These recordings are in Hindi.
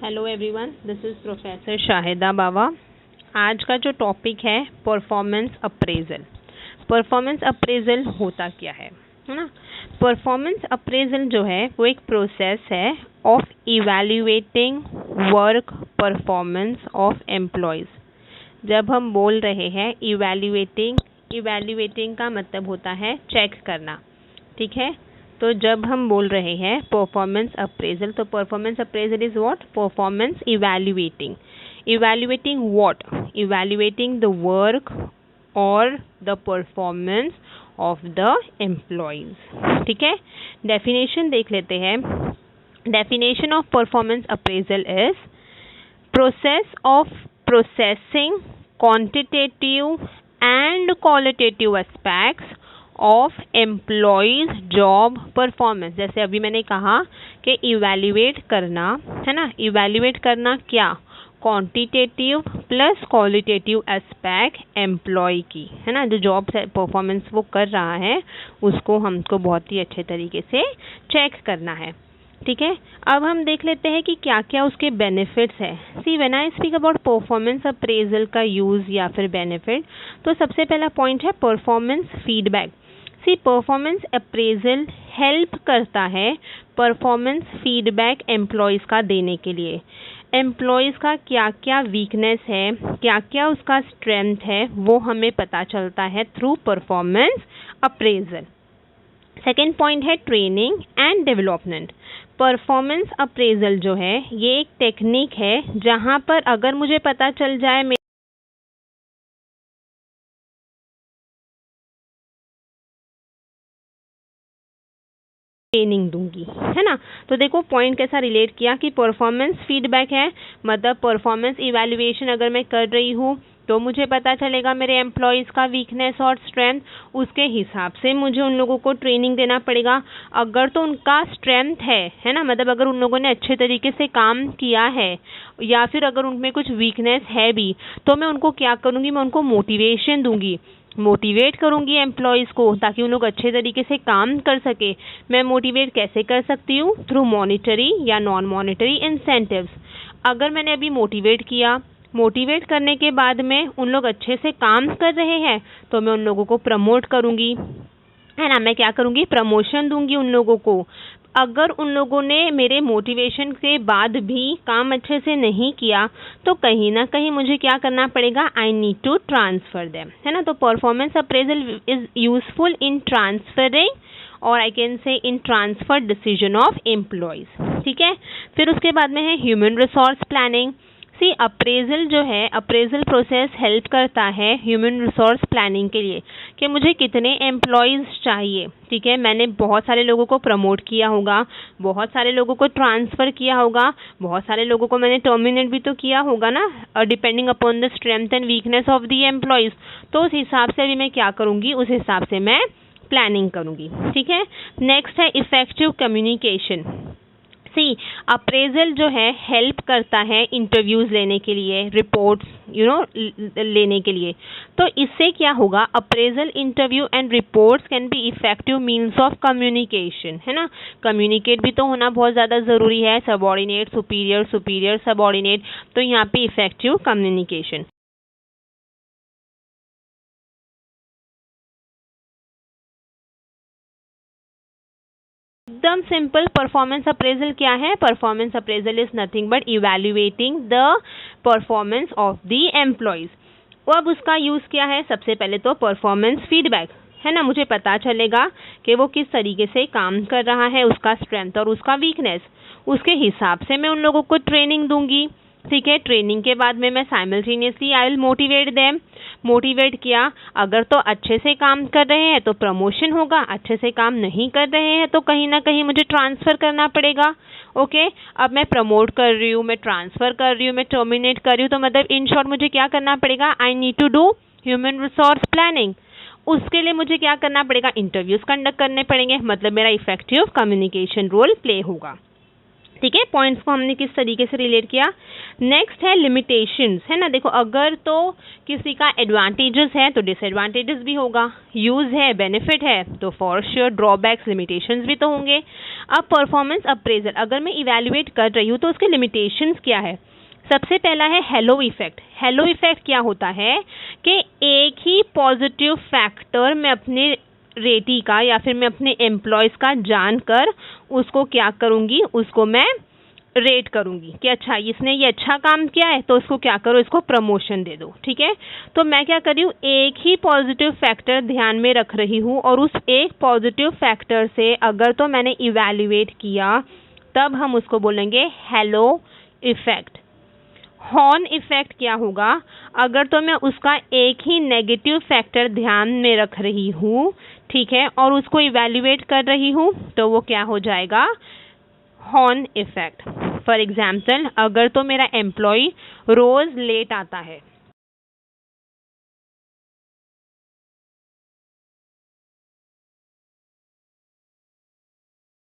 Hello everyone, this is professor Shahida Bawa. आज का जो टॉपिक है परफॉर्मेंस अप्रेजल। परफॉर्मेंस अप्रेजल होता क्या है ना? परफॉर्मेंस अप्रेजल जो है वो एक प्रोसेस है of evaluating work performance of employees. जब हम बोल रहे हैं इवैल्यूएटिंग का मतलब होता है चेक करना, ठीक है। तो जब हम बोल रहे हैं परफॉर्मेंस अप्रेजल, तो performance appraisal is what? Performance evaluating. Evaluating what? Evaluating the work और the performance of the employees, ठीक है। डेफिनेशन देख लेते हैं। Definition of performance appraisal is process of processing quantitative and qualitative aspects of employees job performance. जैसे अभी मैंने कहा कि इवैल्यूएट करना है ना। इवैल्यूएट करना क्या? Quantitative plus qualitative aspect employ की, है ना। जो जॉब परफॉर्मेंस वो कर रहा है उसको हमको बहुत ही अच्छे तरीके से चेक करना है, ठीक है। अब हम देख लेते हैं कि क्या क्या उसके बेनिफिट्स है। See when I speak about performance appraisal का यूज़ या फिर बेनिफिट, तो सबसे पहला पॉइंट है परफॉर्मेंस फीडबैक। सी परफॉर्मेंस अप्रेजल हेल्प करता है परफॉर्मेंस फीडबैक एम्प्लॉयज़ का देने के लिए। एम्प्लॉयज़ का क्या क्या वीकनेस है, क्या क्या उसका स्ट्रेंथ है, वो हमें पता चलता है through performance appraisal. Second point है training and development. Performance appraisal जो है ये एक टेक्निक है जहाँ पर अगर मुझे पता चल जाए ट्रेनिंग दूंगी, है ना। तो देखो पॉइंट कैसा रिलेट किया कि परफॉर्मेंस फीडबैक है, मतलब परफॉर्मेंस इवैल्यूएशन अगर मैं कर रही हूँ तो मुझे पता चलेगा मेरे एम्प्लॉयज़ का वीकनेस और स्ट्रेंथ, उसके हिसाब से मुझे उन लोगों को ट्रेनिंग देना पड़ेगा। अगर तो उनका स्ट्रेंथ है ना, मतलब अगर उन लोगों ने अच्छे तरीके से काम किया है, या फिर अगर उनमें कुछ वीकनेस है भी, तो मैं उनको क्या करूँगी? मैं उनको मोटिवेशन दूंगी, मोटिवेट करूंगी एम्प्लॉयज़ को, ताकि उन लोग अच्छे तरीके से काम कर सके। मैं मोटिवेट कैसे कर सकती हूँ? थ्रू मॉनिटरी या नॉन मॉनिटरी इंसेंटिव्स। अगर मैंने अभी मोटिवेट किया, मोटिवेट करने के बाद में उन लोग अच्छे से काम कर रहे हैं, तो मैं उन लोगों को प्रमोट करूंगी, है ना। मैं क्या करूंगी? प्रमोशन दूंगी उन लोगों को। अगर उन लोगों ने मेरे मोटिवेशन के बाद भी काम अच्छे से नहीं किया, तो कहीं ना कहीं मुझे क्या करना पड़ेगा? I need to transfer them, है ना। तो performance appraisal is useful in transferring, और I can say in transfer decision of employees, ठीक है। फिर उसके बाद में है human resource planning. See appraisal जो है, अप्रेजल प्रोसेस हेल्प करता है ह्यूमन रिसोर्स प्लानिंग के लिए कि मुझे कितने एम्प्लॉयज़ चाहिए, ठीक है। मैंने बहुत सारे लोगों को प्रमोट किया होगा, बहुत सारे लोगों को ट्रांसफ़र किया होगा, बहुत सारे लोगों को मैंने टर्मिनेट भी तो किया होगा ना, depending upon the strength and weakness of the employees. तो उस हिसाब से भी मैं क्या करूँगी? उस हिसाब से मैं प्लानिंग करूँगी, ठीक है। नेक्स्ट है इफ़ेक्टिव कम्युनिकेशन। सी अप्रेजल जो है हेल्प करता है इंटरव्यूज़ लेने के लिए, रिपोर्ट्स लेने के लिए। तो इससे क्या होगा? Appraisal interview and reports can be effective means of communication, है ना। कम्युनिकेट भी तो होना बहुत ज़्यादा ज़रूरी है, सबॉर्डिनेट सुपीरियर, सुपीरियर सबॉर्डिनेट। तो यहाँ पे इफेक्टिव कम्युनिकेशन। एकदम सिंपल। परफॉर्मेंस अप्रेजल क्या है? Performance appraisal is nothing but evaluating the performance of the employees. अब उसका यूज़ क्या है? सबसे पहले तो परफॉर्मेंस फीडबैक, है ना। मुझे पता चलेगा कि वो किस तरीके से काम कर रहा है, उसका स्ट्रेंथ और उसका वीकनेस। उसके हिसाब से मैं उन लोगों को ट्रेनिंग दूंगी, ठीक है। ट्रेनिंग के बाद में मैं simultaneously I will motivate them. Motivate किया, अगर तो अच्छे से काम कर रहे हैं तो प्रमोशन होगा, अच्छे से काम नहीं कर रहे हैं तो कहीं ना कहीं मुझे ट्रांसफ़र करना पड़ेगा। ओके, अब मैं प्रमोट कर रही हूँ, मैं ट्रांसफ़र कर रही हूँ, मैं टर्मिनेट कर रही हूँ, तो मतलब इन शॉर्ट मुझे क्या करना पड़ेगा? I need to do human resource planning. उसके लिए मुझे क्या करना पड़ेगा? इंटरव्यूज़ कंडक्ट करने पड़ेंगे, मतलब मेरा इफेक्टिव कम्युनिकेशन रोल प्ले होगा, ठीक है। पॉइंट्स को हमने किस तरीके से रिलेट किया? नेक्स्ट है लिमिटेशंस, है ना। देखो अगर तो किसी का एडवांटेजेस है तो डिसएडवांटेजेस भी होगा, यूज है बेनिफिट है तो फॉर श्योर ड्रॉबैक्स लिमिटेशंस भी तो होंगे। अब परफॉर्मेंस अप्रेजल अगर मैं इवैल्यूएट कर रही हूँ तो उसके लिमिटेशंस क्या है। सबसे पहला है हेलो इफेक्ट। हेलो इफेक्ट क्या होता है कि एक ही पॉजिटिव फैक्टर मैं अपने रेटी का या फिर मैं अपने एम्प्लॉयज़ का जानकर उसको क्या करूँगी, उसको मैं रेट करूँगी कि अच्छा इसने ये अच्छा काम किया है तो उसको क्या करो, इसको प्रमोशन दे दो, ठीक है। तो मैं क्या कर रही हूँ, एक ही पॉजिटिव फैक्टर ध्यान में रख रही हूँ और उस एक पॉजिटिव फैक्टर से अगर तो मैंने इवैल्यूएट किया तब हम उसको बोलेंगे हेलो इफेक्ट। हॉर्न इफेक्ट क्या होगा, अगर तो मैं उसका एक ही नेगेटिव फैक्टर ध्यान में रख रही हूँ, ठीक है, और उसको इवैल्यूएट कर रही हूँ तो वो क्या हो जाएगा, हॉर्न इफेक्ट। फॉर एग्जाम्पल अगर तो मेरा एम्प्लॉय रोज लेट आता है,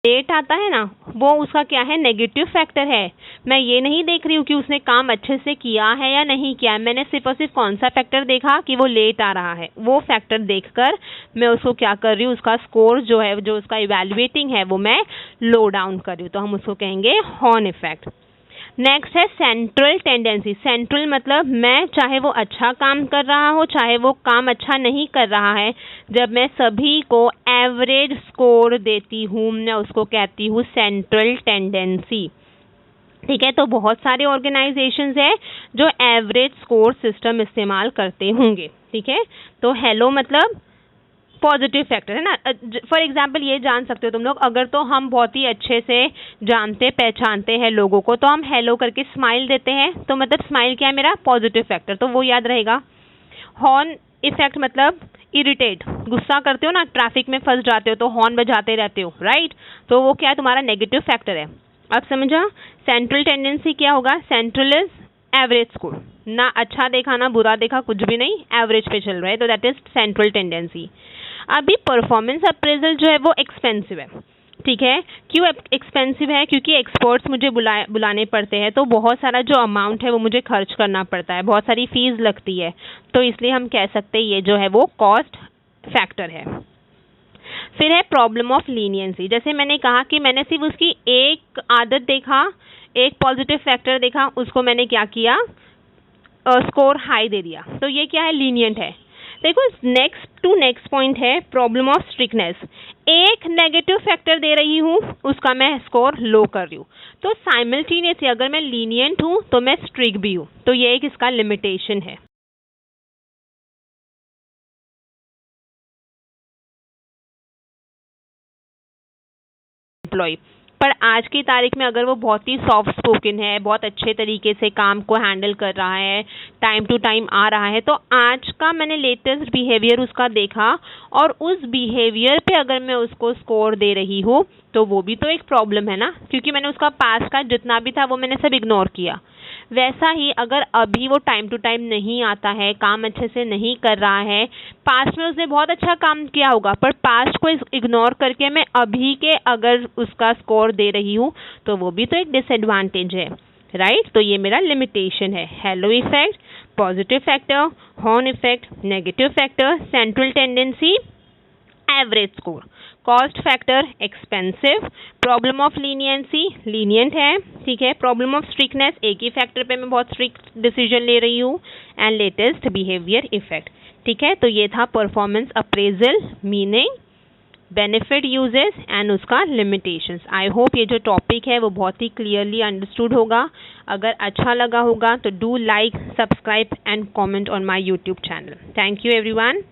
लेट आता है ना, वो उसका क्या है, नेगेटिव फैक्टर है। मैं ये नहीं देख रही हूँ कि उसने काम अच्छे से किया है या नहीं किया है, मैंने सिर्फ और सिर्फ कौन सा फैक्टर देखा कि वो लेट आ रहा है, वो फैक्टर देखकर मैं उसको क्या कर रही हूँ, उसका स्कोर जो है, जो उसका इवैल्यूएटिंग है वो मैं लो डाउन कर रही हूँ, तो हम उसको कहेंगे हॉर्न इफेक्ट। नेक्स्ट है सेंट्रल टेंडेंसी। सेंट्रल मतलब मैं चाहे वो अच्छा काम कर रहा हो चाहे वो काम अच्छा नहीं कर रहा है, जब मैं सभी को एवरेज स्कोर देती हूँ मैं उसको कहती हूँ सेंट्रल टेंडेंसी, ठीक है। तो बहुत सारे ऑर्गेनाइजेशंस है जो एवरेज स्कोर सिस्टम इस्तेमाल करते होंगे, ठीक है। तो हेलो मतलब पॉजिटिव फैक्टर है ना। फॉर एग्जाम्पल ये जान सकते हो तुम लोग, अगर तो हम बहुत ही अच्छे से जानते पहचानते हैं लोगों को तो हम हेलो करके स्माइल देते हैं, तो मतलब स्माइल क्या है, मेरा पॉजिटिव फैक्टर, तो वो याद रहेगा। हॉर्न इफेक्ट मतलब इरिटेट, गुस्सा करते हो ना, ट्रैफिक में फंस जाते हो तो हॉर्न बजाते रहते हो, राइट, तो वो क्या है, तुम्हारा नेगेटिव फैक्टर है। अब समझा। सेंट्रल टेंडेंसी क्या होगा, सेंट्रल इज एवरेज स्कोर, ना अच्छा देखा ना बुरा देखा, कुछ भी नहीं, एवरेज पे चल रहा है, तो दैट इज सेंट्रल टेंडेंसी। अभी परफॉर्मेंस अप्रेजल जो है वो एक्सपेंसिव है, ठीक है। क्यों एक्सपेंसिव है, क्योंकि एक्सपर्ट्स मुझे बुलाने पड़ते हैं, तो बहुत सारा जो अमाउंट है वो मुझे खर्च करना पड़ता है, बहुत सारी फीस लगती है, तो इसलिए हम कह सकते हैं ये जो है वो कॉस्ट फैक्टर है। फिर है प्रॉब्लम ऑफ लीनियंसी। जैसे मैंने कहा कि मैंने सिर्फ उसकी एक आदत देखा, एक पॉजिटिव फैक्टर देखा, उसको मैंने क्या किया, स्कोर हाई दे दिया, तो ये क्या है, लीनियंट है। देखो नेक्स्ट पॉइंट है प्रॉब्लम ऑफ स्ट्रिक्टनेस। एक नेगेटिव फैक्टर दे रही हूँ, उसका मैं स्कोर लो कर रही हूँ, तो साइमल्टेनियसली अगर मैं लीनियंट हूँ तो मैं स्ट्रिक्ट भी हूँ, तो ये एक इसका लिमिटेशन है। एम्प्लॉय पर आज की तारीख में अगर वो बहुत ही सॉफ्ट स्पोकन है, बहुत अच्छे तरीके से काम को हैंडल कर रहा है, टाइम टू टाइम आ रहा है, तो आज का मैंने लेटेस्ट बिहेवियर उसका देखा और उस बिहेवियर पे अगर मैं उसको स्कोर दे रही हूँ तो वो भी तो एक प्रॉब्लम है ना, क्योंकि मैंने उसका पास का जितना भी था वो मैंने सब इग्नोर किया। वैसा ही अगर अभी वो टाइम टू टाइम नहीं आता है, काम अच्छे से नहीं कर रहा है, पास्ट में उसने बहुत अच्छा काम किया होगा पर पास्ट को इग्नोर करके मैं अभी के अगर उसका स्कोर दे रही हूँ तो वो भी तो एक डिसएडवांटेज है, राइट। तो ये मेरा लिमिटेशन है। Hello effect, positive factor, horn effect, negative factor, central tendency, average score, cost factor expensive, problem of leniency lenient है, ठीक है, प्रॉब्लम ऑफ स्ट्रिक्टनेस एक ही फैक्टर पे मैं बहुत स्ट्रिक्ट डिसीजन ले रही हूँ, एंड लेटेस्ट बिहेवियर इफेक्ट, ठीक है। तो ये था performance appraisal, meaning, benefit, uses and उसका लिमिटेशंस। आई होप ये जो टॉपिक है वो बहुत ही क्लियरली अंडरस्टूड होगा। अगर अच्छा लगा होगा तो do like, subscribe and comment on my YouTube channel. Thank you everyone.